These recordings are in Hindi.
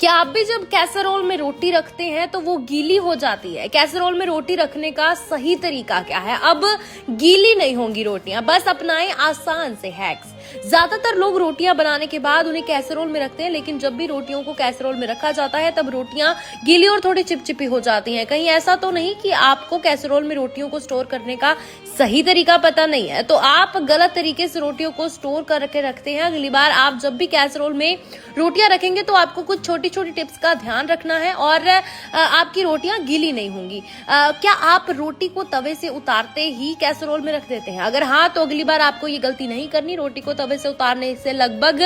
क्या आप भी जब कैसरोल में रोटी रखते हैं तो वो गीली हो जाती है? कैसरोल में रोटी रखने का सही तरीका क्या है? अब गीली नहीं होंगी रोटियां, बस अपनाएं आसान से हैक्स। ज्यादातर लोग रोटियां बनाने के बाद उन्हें कैसरोल में रखते हैं, लेकिन जब भी रोटियों को कैसरोल में रखा जाता है तब रोटियां गीली और थोड़ी चिपचिपी हो जाती हैं। कहीं ऐसा तो नहीं कि आपको कैसरोल में रोटियों को स्टोर करने का सही तरीका पता नहीं है, तो आप गलत तरीके से रोटियों को स्टोर करके रखते हैं। अगली बार आप जब भी कैसरोल में रोटियां रखेंगे तो आपको कुछ छोटी छोटी टिप्स का ध्यान रखना है और आपकी रोटियां गीली नहीं होंगी। क्या आप रोटी को तवे से उतारते ही कैसरोल में रख देते हैं? अगर हाँ, तो अगली बार आपको ये गलती नहीं करनी। रोटी को तवे से उतारने से लगभग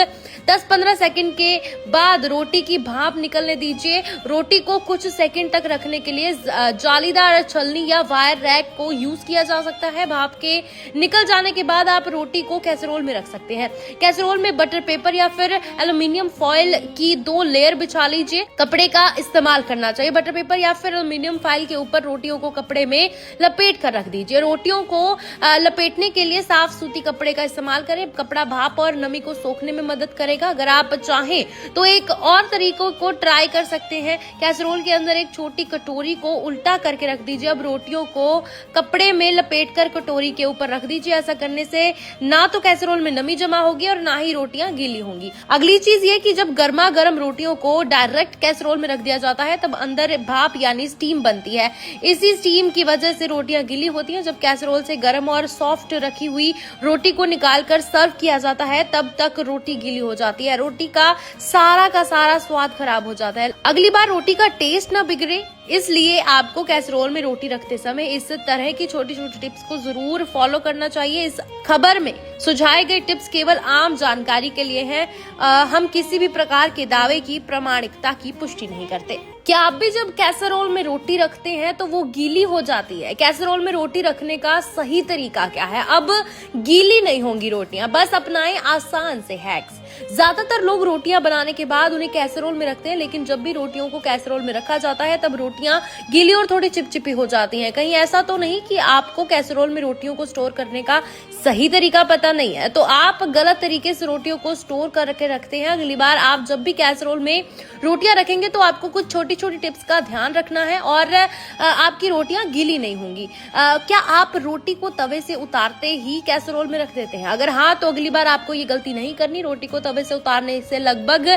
10-15 सेकंड के बाद रोटी की भाप निकलने दीजिए। रोटी को कुछ सेकंड तक रखने के लिए जालीदार छलनी या वायर रैक को यूज किया जा सकता है। भाप के निकल जाने के बाद आप रोटी को कैसरोल में रख सकते हैं। कैसरोल में बटर पेपर या फिर एल्युमिनियम फॉइल की 2 लेयर बिछा लीजिए। कपड़े का इस्तेमाल करना चाहिए। बटर पेपर या फिर एल्युमिनियम फॉइल के ऊपर रोटियों को कपड़े में लपेट कर रख दीजिए। रोटियों को लपेटने के लिए साफ सूती कपड़े का इस्तेमाल करें। कपड़ा भाप और नमी को सोखने में मदद करेगा। अगर आप चाहें तो एक और तरीकों को ट्राई कर सकते हैं। कैसरोल के अंदर एक छोटी कटोरी को उल्टा करके रख दीजिए। अब रोटियों को कपड़े में लपेट कर कटोरी के ऊपर रख दीजिए। ऐसा करने से ना तो कैसरोल में नमी जमा होगी और ना ही रोटियां गीली होंगी। अगली चीज ये कि जब गर्मा गर्म रोटियों को डायरेक्ट कैसरोल में रख दिया जाता है तब अंदर भाप यानी स्टीम बनती है। इसी स्टीम की वजह से रोटियां गीली होती हैं। जब कैसरोल से गर्म और सॉफ्ट रखी हुई रोटी को निकालकर सर्व किया जाता है तब तक रोटी गीली हो जाती है। रोटी का सारा स्वाद खराब हो जाता है। अगली बार रोटी का टेस्ट ना बिगड़े, इसलिए आपको कैसरोल में रोटी रखते समय इस तरह की छोटी छोटी टिप्स को जरूर फॉलो करना चाहिए। इस खबर में सुझाए गए टिप्स केवल आम जानकारी के लिए हैं। हम किसी भी प्रकार के दावे की प्रामाणिकता की पुष्टि नहीं करते। क्या आप भी जब कैसरोल में रोटी रखते हैं तो वो गीली हो जाती है? कैसरोल में रोटी रखने का सही तरीका क्या है? अब गीली नहीं होंगी रोटियां, बस अपनाएं आसान से हैक्स। ज्यादातर लोग रोटियां बनाने के बाद उन्हें कैसरोल में रखते हैं, लेकिन जब भी रोटियों को कैसरोल में रखा जाता है तब रोटियां गीली और थोड़ी चिपचिपी हो जाती हैं। कहीं ऐसा तो नहीं कि आपको कैसरोल में रोटियों को स्टोर करने का सही तरीका पता नहीं है, तो आप गलत तरीके से रोटियों को स्टोर करके रखते हैं। अगली बार आप जब भी कैसरोल में रोटियां रखेंगे तो आपको कुछ छोटी छोटी टिप्स का ध्यान रखना है और आपकी रोटियां गीली नहीं होंगी। क्या आप रोटी को तवे से उतारते ही कैसरोल में रख देते हैं? अगर हाँ, तो अगली बार आपको ये गलती नहीं करनी। रोटी को तवे से उतारने से लगभग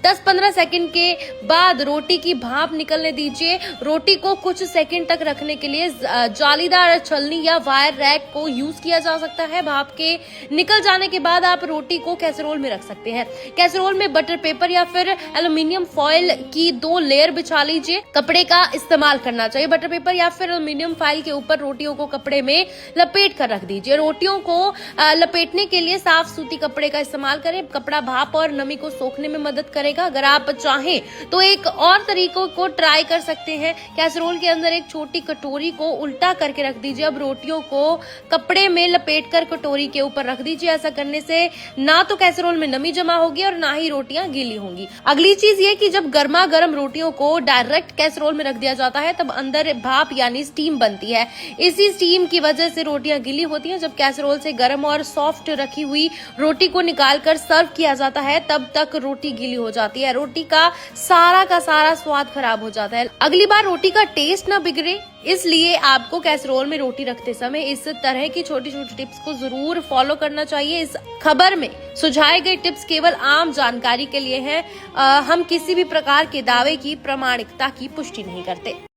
10-15 सेकंड के बाद रोटी की भाप निकलने दीजिए। रोटी को कुछ सेकंड तक रखने के लिए जालीदार छलनी या वायर रैक को यूज किया जा सकता है। भाप के निकल जाने के बाद आप रोटी को कैसरोल में रख सकते हैं। कैसरोल में बटर पेपर या फिर एल्युमिनियम फॉइल की 2 लेयर बिछा लीजिए। कपड़े का इस्तेमाल करना चाहिए। बटर पेपर या फिर एल्युमिनियम फॉइल के ऊपर रोटियों को कपड़े में लपेट कर रख दीजिए। रोटियों को लपेटने के लिए साफ सूती कपड़े का इस्तेमाल करें। कपड़ा भाप और नमी को सोखने में मदद करेगा। अगर आप चाहें तो एक और तरीकों को ट्राई कर सकते हैं। कैसरोल के अंदर एक छोटी कटोरी को उल्टा करके रख दीजिए। अब रोटियों को कपड़े में लपेट कर कटोरी के ऊपर रख दीजिए। ऐसा करने से ना तो कैसरोल में नमी जमा होगी और ना ही रोटियां गीली होंगी। अगली चीज ये कि जब गर्मा गर्म रोटियों को डायरेक्ट कैसरोल में रख दिया जाता है तब अंदर भाप यानी स्टीम बनती है। इसी स्टीम की वजह से रोटियां गीली होती हैं। जब कैसरोल से गर्म और सॉफ्ट रखी हुई रोटी को निकालकर सर्व किया जाता है तब तक रोटी गीली हो जाती है। रोटी का सारा स्वाद खराब हो जाता है। अगली बार रोटी का टेस्ट ना बिगड़े, इसलिए आपको कैसरोल में रोटी रखते समय इस तरह की छोटी छोटी टिप्स को जरूर फॉलो करना चाहिए। इस खबर में सुझाए गए टिप्स केवल आम जानकारी के लिए हैं। हम किसी भी प्रकार के दावे की प्रामाणिकता की पुष्टि नहीं करते।